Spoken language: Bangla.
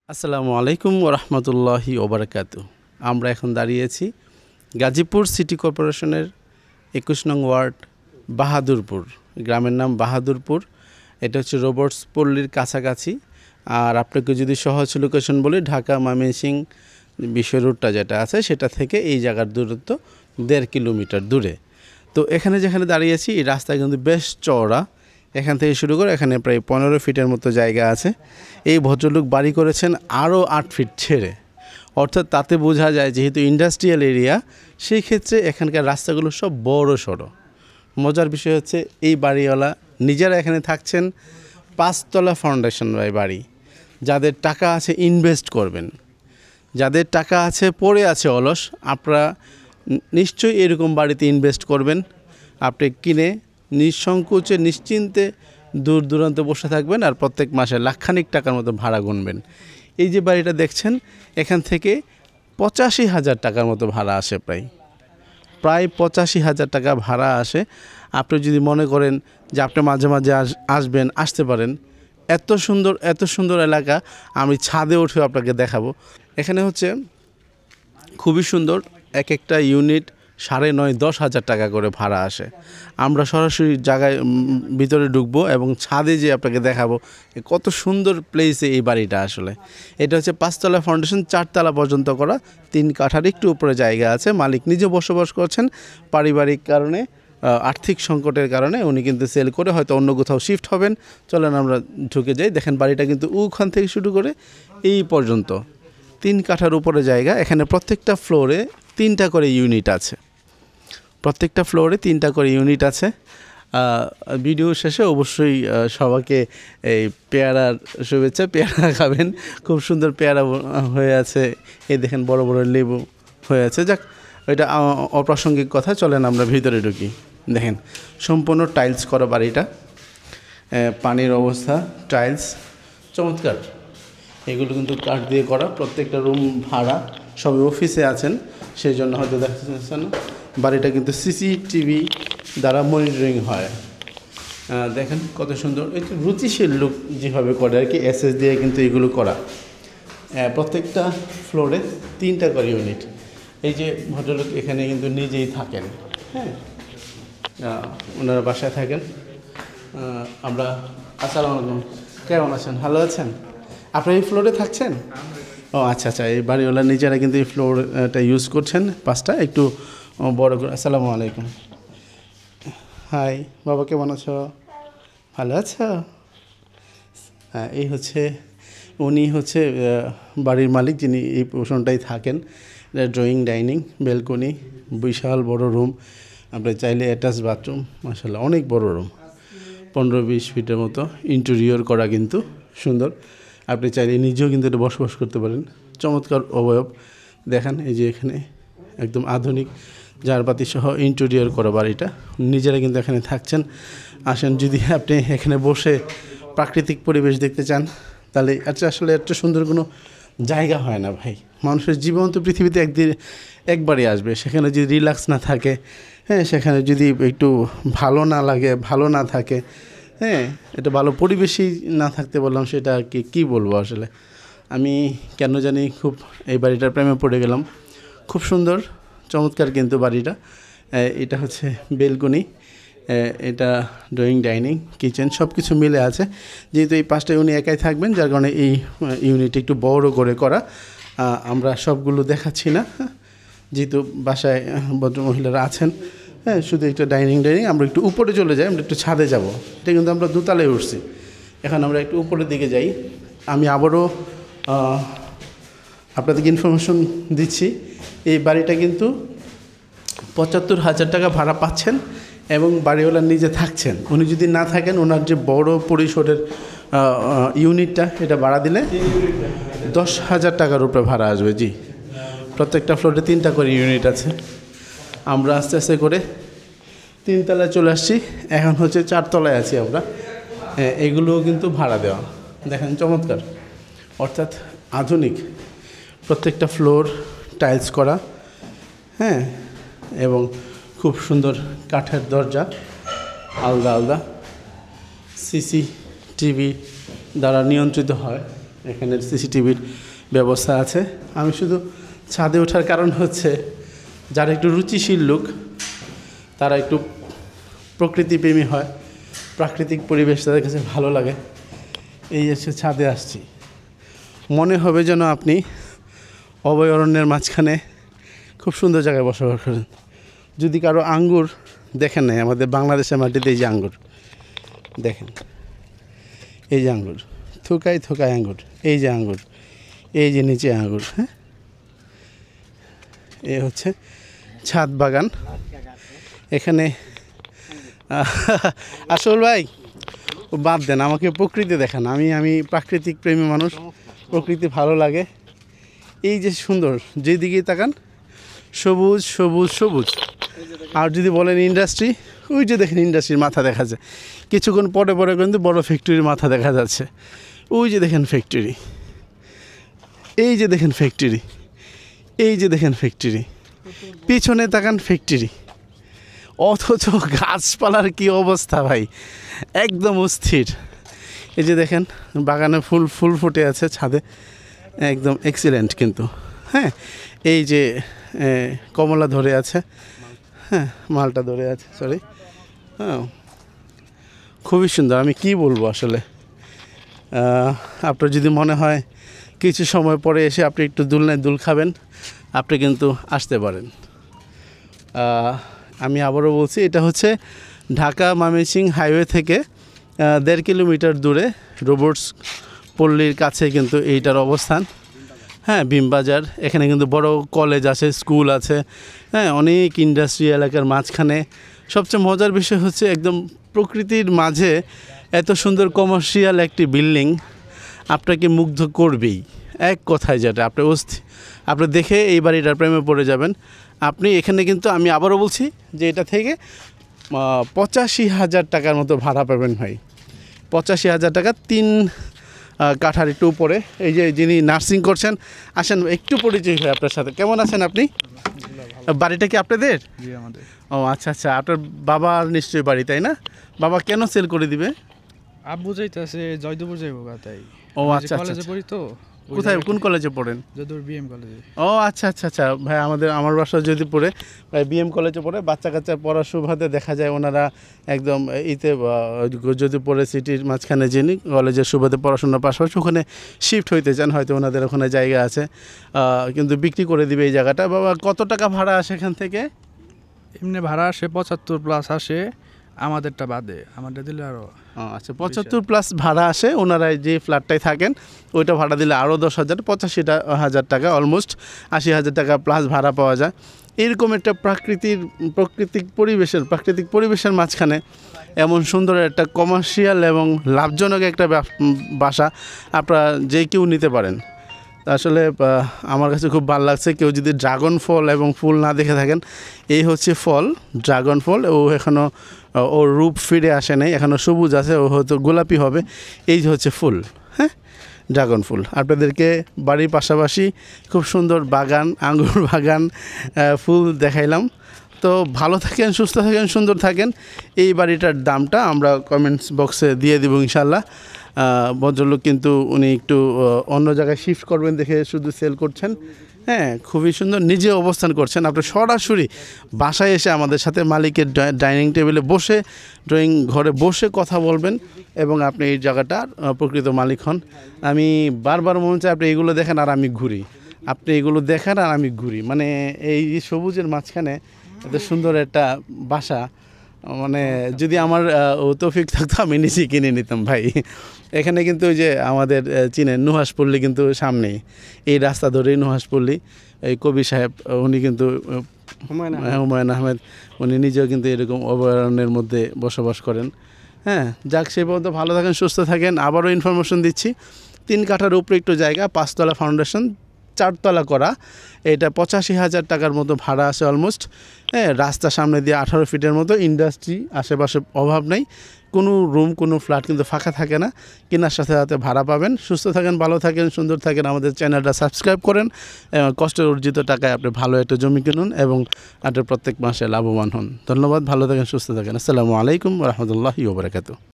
আসসালামু আলাইকুম ওরহমতুল্লাহি ওবরাকাতু। আমরা এখন দাঁড়িয়েছি গাজীপুর সিটি কর্পোরেশনের ২১ নং ওয়ার্ড বাহাদুরপুর। গ্রামের নাম বাহাদুরপুর। এটা হচ্ছে রোবটস পল্লীর কাছাকাছি। আর আপনাকে যদি সহজ লোকেশন বলি, ঢাকা ময়মনসিংহ বিশ্ব রুটটা যেটা আছে সেটা থেকে এই জায়গার দূরত্ব ১.৫ কিলোমিটার দূরে। তো এখানে যেখানে দাঁড়িয়েছি এই রাস্তা কিন্তু বেশ চওড়া। এখান থেকে শুরু করে এখানে প্রায় ১৫ ফিটের মতো জায়গা আছে। এই ভদ্রলোক বাড়ি করেছেন আরও ৮ ফিট ছেড়ে, অর্থাৎ তাতে বোঝা যায় যেহেতু ইন্ডাস্ট্রিয়াল এরিয়া, সেই ক্ষেত্রে এখানকার রাস্তাগুলো সব বড় সড়ো। মজার বিষয় হচ্ছে এই বাড়িওয়ালা নিজেরা এখানে থাকছেন ৫ তলা ফাউন্ডেশন বাড়ি। যাদের টাকা আছে ইনভেস্ট করবেন, যাদের টাকা আছে পড়ে আছে অলস, আপনারা নিশ্চয়ই এরকম বাড়িতে ইনভেস্ট করবেন। আপনি কিনে নিঃসংকোচে নিশ্চিন্তে দূর দূরান্তে বসে থাকবেন আর প্রত্যেক মাসে লাখখানিক টাকার মতো ভাড়া গুনবেন। এই যে বাড়িটা দেখছেন, এখান থেকে ৮৫,০০০ টাকার মতো ভাড়া আসে, প্রায় ৮৫,০০০ টাকা ভাড়া আসে। আপনি যদি মনে করেন যে আপনি মাঝে মাঝে আসবেন, আসতে পারেন। এত সুন্দর এলাকা, আমি ছাদে উঠে আপনাকে দেখাবো। এখানে হচ্ছে খুবই সুন্দর, এক একটা ইউনিট ৯,৫০,০০০ টাকা করে ভাড়া আসে। আমরা সরাসরি জায়গায় ভিতরে ঢুকবো এবং ছাদে যে আপনাকে দেখাবো কত সুন্দর প্লেসে এই বাড়িটা। আসলে এটা হচ্ছে ৫ তলা ফাউন্ডেশন, ৪ তলা পর্যন্ত করা, ৩ কাঠার একটু উপরে জায়গা আছে। মালিক নিজে বসবাস করছেন, পারিবারিক কারণে, আর্থিক সংকটের কারণে উনি কিন্তু সেল করে হয়তো অন্য কোথাও শিফট হবেন। চলেন আমরা ঢুকে যাই। দেখেন বাড়িটা কিন্তু ওখান থেকে শুরু করে এই পর্যন্ত ৩ কাঠার উপরে জায়গা। এখানে প্রত্যেকটা ফ্লোরে ৩টা করে ইউনিট আছে। প্রত্যেকটা ফ্লোরে ৩টা করে ইউনিট আছে। ভিডিও শেষে অবশ্যই সবাইকে এই পেয়ারার শুভেচ্ছা। পেয়ারা খাবেন, খুব সুন্দর পেয়ারা হয়ে আছে। এই দেখেন বড় বড় লেবু হয়ে আছে। যাক, ওইটা অপ্রাসঙ্গিক কথা। চলেন আমরা ভিতরে ঢুকি। দেখেন সম্পূর্ণ টাইলস করা বাড়িটা, পানির অবস্থা, টাইলস চমৎকার। এগুলো কিন্তু কাঠ দিয়ে করা। প্রত্যেকটা রুম ভাড়া, সবই অফিসে আছেন সেই জন্য হয়তো দেখা যাচ্ছে না। বাড়িটা কিন্তু সিসিটিভি দ্বারা মনিটরিং হয়। দেখেন কত সুন্দর, একটু রুচিশীল লুক যেভাবে করে আর কি, এসএস দিয়ে কিন্তু এগুলো করা। প্রত্যেকটা ফ্লোরে 3টা করে ইউনিট। এই যে ভদ্রলোক এখানে কিন্তু নিজেই থাকেন, হ্যাঁ, ওনারা বাসায় থাকেন। আমরা আসসালামু আলাইকুম, কেমন আছেন? ভালো আছেন? আপনি এই ফ্লোরে থাকছেন? ও আচ্ছা আচ্ছা, এই বাড়িওয়ালা নিজেরা কিন্তু এই ফ্লোরটা ইউজ করছেন, 5টা একটু বড় করে। আসসালামু আলাইকুম। হাই বাবা, কেমন আছো? ভালো আছো? হ্যাঁ, এই হচ্ছে উনি হচ্ছে বাড়ির মালিক, যিনি এই পোর্শনটাই থাকেন। ড্রয়িং, ডাইনিং, ব্যালকনি, বিশাল বড় রুম। আপনি চাইলে অ্যাটাচ বাথরুম, মাশাআল্লাহ অনেক বড় রুম, 15-20 ফিটের মতো ইন্টেরিয়র করা, কিন্তু সুন্দর। আপনি চাইলে নিজেও কিন্তু এটা বসবাস করতে পারেন। চমৎকার অবয়ব দেখেন। এই যে এখানে একদম আধুনিক ঝাড়বাতি সহ ইন্টেরিয়র করা বাড়িটা। নিজেরা কিন্তু এখানে থাকছেন। আসেন, যদি আপনি এখানে বসে প্রাকৃতিক পরিবেশ দেখতে চান, তাহলে আসলে এত সুন্দর কোনো জায়গা হয় না ভাই। মানুষের জীবন তো পৃথিবীতে একবারই আসবে। সেখানে যদি রিল্যাক্স না থাকে, হ্যাঁ, সেখানে যদি একটু ভালো না লাগে, ভালো না থাকে, হ্যাঁ, এটা ভালো পরিবেশই না থাকতে বললাম, সেটা কি বলবো আসলে। আমি কেন জানি খুব এই বাড়িটার প্রেমে পড়ে গেলাম। খুব সুন্দর, চমৎকার কিন্তু বাড়িটা। এটা হচ্ছে বেলকনি, এটা ড্রয়িং, ডাইনিং, কিচেন সব কিছু মিলে আছে। যেহেতু এই 5টা উনি একাই থাকবেন, যার কারণে এই ইউনিট একটু বড় করে করা। আমরা সবগুলো দেখাচ্ছি না, যেহেতু বাসায় ভদ্রমহিলারা আছেন। হ্যাঁ, শুধু একটা ডাইনিং। আমরা একটু উপরে চলে যাই, আমরা একটু ছাদে যাব। এটা কিন্তু আমরা দোতলায় উঠছি, এখন আমরা একটু উপরের দিকে যাই। আমি আবারও আপনাদেরকে ইনফরমেশন দিচ্ছি, এই বাড়িটা কিন্তু ৭৫,০০০ টাকা ভাড়া পাচ্ছেন এবং বাড়িওয়ালা নিজে থাকছেন। উনি যদি না থাকেন, ওনার যে বড় পরিসরের ইউনিটটা, এটা ভাড়া দিলে ১০,০০০ টাকার উপরে ভাড়া আসবে। জি, প্রত্যেকটা ফ্লোরে 3টা করে ইউনিট আছে। আমরা আস্তে আস্তে করে 3 তলায় চলে আসছি, এখন হচ্ছে 4 তলায় আছি আমরা। এগুলোও কিন্তু ভাড়া দেওয়া। দেখেন চমৎকার, অর্থাৎ আধুনিক। প্রত্যেকটা ফ্লোর টাইলস করা, হ্যাঁ, এবং খুব সুন্দর কাঠের দরজা, আলাদা আলাদা সিসিটিভি দ্বারা নিয়ন্ত্রিত হয়। এখানে সিসিটিভির ব্যবস্থা আছে। আমি শুধু ছাদে ওঠার কারণ হচ্ছে যারা একটু রুচিশীল লোক, তারা একটু প্রকৃতিপ্রেমী হয়, প্রাকৃতিক পরিবেশ তাদের কাছে ভালো লাগে, এই এসে ছাদে আসছি। মনে হবে যেন আপনি অভয়ারণ্যের মাঝখানে খুব সুন্দর জায়গায় বসবাস করেন। যদি কারো আঙ্গুর দেখেন নাই, আমাদের বাংলাদেশের মাটিতে এই যে আঙ্গুর দেখেন, এই যে আঙ্গুর, থোকায় থোকায় আঙ্গুর, এই যে আঙ্গুর, এই যে নিচে আঙ্গুর, হ্যাঁ, এ হচ্ছে ছাদ বাগান। এখানে আসল ভাই বাদ দেন, আমাকে প্রকৃতি দেখান। আমি প্রাকৃতিক প্রেমী মানুষ, প্রকৃতি ভালো লাগে। এই যে সুন্দর, যেদিকেই তাকান সবুজ সবুজ সবুজ। আর যদি বলেন ইন্ডাস্ট্রি, ওই যে দেখেন ইন্ডাস্ট্রির মাথা দেখা যায়, কিছুক্ষণ পরে পরে কিন্তু বড় ফ্যাক্টরির মাথা দেখা যাচ্ছে। ওই যে দেখেন ফ্যাক্টরি, এই যে দেখেন ফ্যাক্টরি, এই যে দেখেন ফ্যাক্টরি, পিছনে তাকান ফ্যাক্টরি, অথচ গাছপালার কি অবস্থা ভাই, একদম অস্থির। এই যে দেখেন বাগানে ফুল ফুল ফুটে আছে ছাদে, একদম এক্সিলেন্ট কিন্তু। হ্যাঁ, এই যে কমলা ধরে আছে, হ্যাঁ মালটা ধরে আছে, সরি, হ্যাঁ খুবই সুন্দর। আমি কি বলবো আসলে, আপনার যদি মনে হয় কিছু সময় পরে এসে আপনি একটু দুলনায় দুল খাবেন, আপনি কিন্তু আসতে পারেন। আমি আবারও বলছি, এটা হচ্ছে ঢাকা ময়মনসিংহ হাইওয়ে থেকে 1.5 কিলোমিটার দূরে রোবটস পল্লীর কাছে কিন্তু এইটার অবস্থান। হ্যাঁ, বিমবাজার, এখানে কিন্তু বড় কলেজ আছে, স্কুল আছে, হ্যাঁ অনেক ইন্ডাস্ট্রি এলাকার মাঝখানে। সবচেয়ে মজার বিষয় হচ্ছে একদম প্রকৃতির মাঝে এত সুন্দর কমার্শিয়াল একটি বিল্ডিং আপনাকে মুগ্ধ করবেই, এক কথায় যেটা আপনি দেখে এই বাড়িটার প্রেমে পড়ে যাবেন। আপনি এখানে কিন্তু আমি আবারও বলছি যে এটা থেকে 85,000 টাকার মতো ভাড়া পাবেন ভাই, 85,000 টাকা, 3 কাঠার একটু উপরে। এই যে যিনি নার্সিং করছেন, আসেন একটু পরিচয় হয় আপনার সাথে। কেমন আছেন আপনি? বাড়িটা কি আপনাদের? ও আচ্ছা আচ্ছা, আপনার বাবার নিশ্চয়ই বাড়ি, তাই না? বাবা কেন সেল করে দিবে? আব্বু যাইতেছে জয়দেবপুর যাইব, তাই। ও আচ্ছা আচ্ছা, কলেজে পড়ি তো। কোথায়, কোন কলেজে পড়েন? যদুর বিএম কলেজে। ও আচ্ছা আচ্ছা আচ্ছা ভাই, আমার বাসা যদি পড়ে ভাই বিএম কলেজে পড়ে। বাচ্চা কাচ্চা পড়ার সুবাদে দেখা যায় ওনারা একদম ইতে যদি পড়ে সিটির মাঝখানে যিনি কলেজের সুবাদে পড়াশোনার পাশাপাশি ওখানে শিফট হইতে চান, হয়তো ওনাদের ওখানে জায়গা আছে, কিন্তু বিক্রি করে দিবে এই জায়গাটা। বাবা কত টাকা ভাড়া আসে এখান থেকে? এমনি ভাড়া আসে 75+ আসে, আমাদেরটা বাদে, আমাদের দিলে আরও। আচ্ছা, 75+ ভাড়া আসে। ওনারা যে ফ্ল্যাটটায় থাকেন ওইটা ভাড়া দিলে আরও 10,000, 85,000 টাকা, অলমোস্ট 80,000 টাকা প্লাস ভাড়া পাওয়া যায়। এরকম একটা প্রাকৃতিক পরিবেশের মাঝখানে এমন সুন্দর একটা কমার্শিয়াল এবং লাভজনক একটা বাসা আপনারা যে কেউ নিতে পারেন। আসলে আমার কাছে খুব ভালো লাগছে। কেউ যদি ড্রাগন ফল এবং ফুল না দেখে থাকেন, এই হচ্ছে ফল, ড্রাগন ফল। ও এখনও ওর রূপ ফিরে আসে নাই, এখনও সবুজ আছে, ও হয়তো গোলাপি হবে। এই যে হচ্ছে ফুল, হ্যাঁ ড্রাগন ফুল। আপনাদেরকে বাড়ির পাশাপাশি খুব সুন্দর বাগান, আঙ্গুর বাগান, ফুল দেখাইলাম। তো ভালো থাকেন, সুস্থ থাকেন, সুন্দর থাকেন। এই বাড়িটার দামটা আমরা কমেন্টস বক্সে দিয়ে দেবো ইনশাল্লাহ। ভদ্রলোক কিন্তু উনি একটু অন্য জায়গায় শিফট করবেন দেখে শুধু সেল করছেন। হ্যাঁ, খুবই সুন্দর, নিজে অবস্থান করছেন। আপনি সরাসরি বাসায় এসে আমাদের সাথে মালিকের ডাইনিং টেবিলে বসে, ড্রয়িং ঘরে বসে কথা বলবেন এবং আপনি এই জায়গাটার প্রকৃত মালিক হন। আমি বারবার মনে চাই আপনি এগুলো দেখেন আর আমি ঘুরি, আপনি এগুলো দেখেন আর আমি ঘুরি। মানে এই সবুজের মাঝখানে এত সুন্দর একটা বাসা, মানে যদি আমার তৌফিক থাকতো আমি নিজেই কিনে নিতাম ভাই। এখানে কিন্তু ওই যে আমাদের চিনেন নুহাসপল্লী, কিন্তু সামনেই এই রাস্তা ধরেই নুহাসপল্লী। এই কবি সাহেব উনি কিন্তু হুমায়ুন আহমেদ, উনি নিজেও কিন্তু এরকম অভয়ারণ্যের মধ্যে বসবাস করেন। হ্যাঁ, যাক সে পর্যন্ত ভালো থাকেন, সুস্থ থাকেন। আবারও ইনফরমেশন দিচ্ছি, 3 কাঠার উপরে একটু জায়গা, 5 তলা ফাউন্ডেশন, 4 তলা করা। এটা 85,000 টাকার মতো ভাড়া আছে অলমোস্ট। হ্যাঁ, রাস্তার সামনে দিয়ে 18 ফিটের মতো, ইন্ডাস্ট্রি আশেপাশে অভাব নেই, কোনো রুম কোনো ফ্ল্যাট কিন্তু ফাঁকা থাকে না। কেনার সাথে সাথে ভাড়া পাবেন। সুস্থ থাকেন, ভালো থাকেন, সুন্দর থাকেন। আমাদের চ্যানেলটা সাবস্ক্রাইব করেন এবং কষ্টের অর্জিত টাকায় আপনি ভালো একটা জমি কিনুন এবং আপনি প্রত্যেক মাসে লাভবান হন। ধন্যবাদ, ভালো থাকেন, সুস্থ থাকেন। আসসালামু আলাইকুম ওয়া রাহমাতুল্লাহি ওয়া বারাকাতুহু।